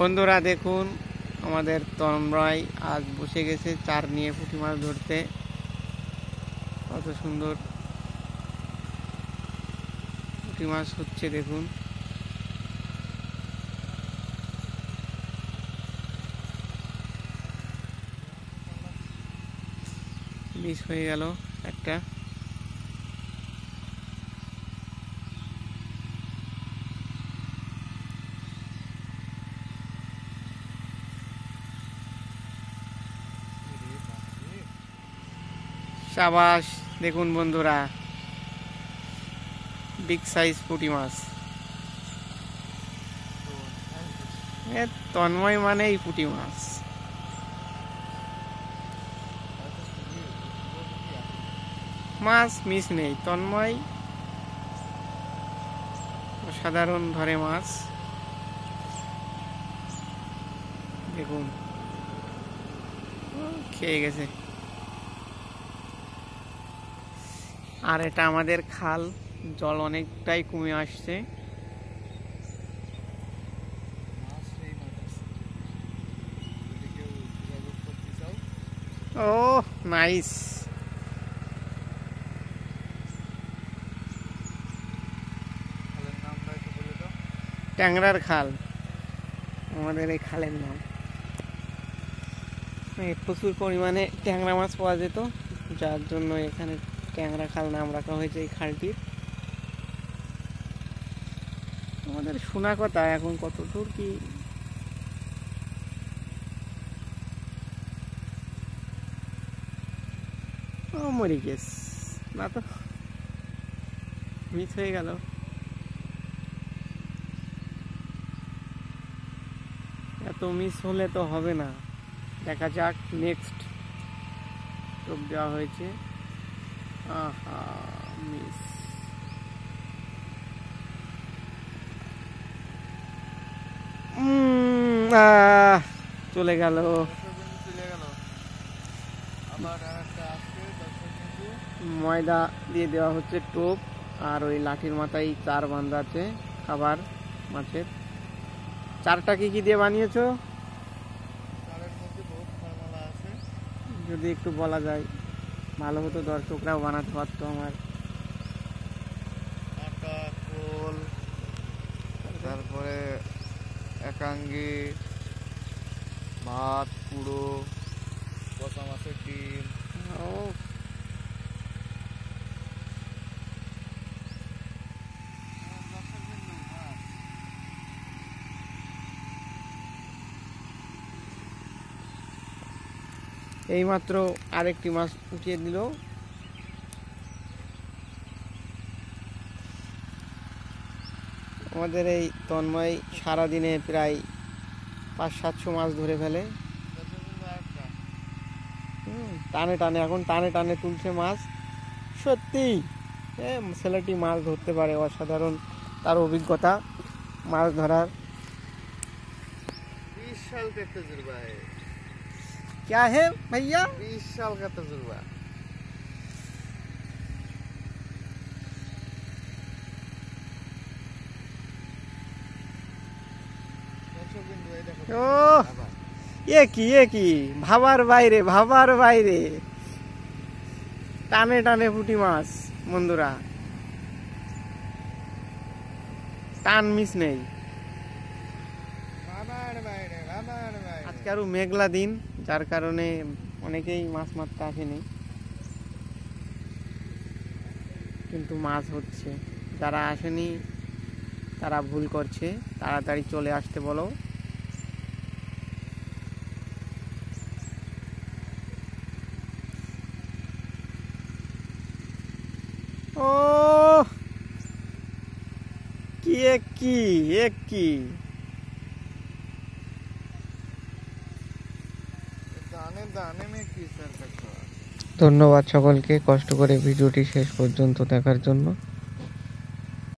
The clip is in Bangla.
বন্ধুরা দেখুন, আমাদের তন্ময় আজ বসে গেছে চার নিয়ে পুঁটি মাছ ধরতে। কত সুন্দর পুঁটি মাছ হচ্ছে দেখুন। মিস হয়ে গেল একটা। শাবাশ, দেখুন বন্ধুরা, বিগ সাইজ পুঁটি মাছ। তন্ময় মানেই পুঁটি মাছ। মাছ মিস নেই, তন্ময় অসাধারণ ধরে মাছ। দেখুন, খেয়ে গেছে। আর এটা আমাদের খাল, জল অনেকটাই কমে আসছে। ও নাইস। ট্যাংরার খাল আমাদের এই খালের নাম। প্রচুর পরিমাণে ট্যাংরা মাছ পাওয়া যেত, যার জন্য এখানে ট্যাংরা খাল নাম রাখা হয়েছে এই খালটির। আমাদের শোনা কথা, এখন কত দূর কি মরে গেছ না, তো মিস হয়ে গেল। এত মিস হলে তো হবে না, দেখা যাক নেক্সট। টোপ দেওয়া হয়েছে, আহা মিস। চলে গেল। ময়দা দিয়ে দেওয়া হচ্ছে টোপ, আর ওই লাঠির মাথায় চার বাঁধা আছে খাবার মাছের। চারটা কি কি দিয়ে বানিয়েছো? যদি একটু বলা যায় ভালো হতো, দর্শকরাও বানাতে পারতো। আমার আটা, খোল, তারপরে একাঙ্গি, ভাত, পুড়ো, কষা মাছের ডিম। ও এইমাত্র আরেকটি মাছ উঠিয়ে দিল। আমাদের এই তন্ময় সারাদিনে প্রায় 500-700 মাছ ধরে ফেলে। টানে টানে, এখন টানে টানে তুলছে মাছ। সত্যি ছেলেটি মাছ ধরতে পারে, অসাধারণ তার অভিজ্ঞতা মাছ ধরার। 20 साल का तजुर्बा है। क्या है भैया? 20 साल का तजुर्बा। ও এ কি ভাবার বাইরে, ভাবার বাইরে। টানে টানে পুঁটি মাছ বন্ধুরা, টান মিস নেই। আজকে আরো মেঘলা দিন, যার কারণে অনেকেই মাছ মারতে আসেনি, কিন্তু মাছ হচ্ছে। যারা আসেনি তারা ভুল করছে, তাড়াতাড়ি চলে আসতে বলো। ও কি ধন্যবাদ সকলকে কষ্ট করে ভিডিওটি শেষ পর্যন্ত দেখার জন্য।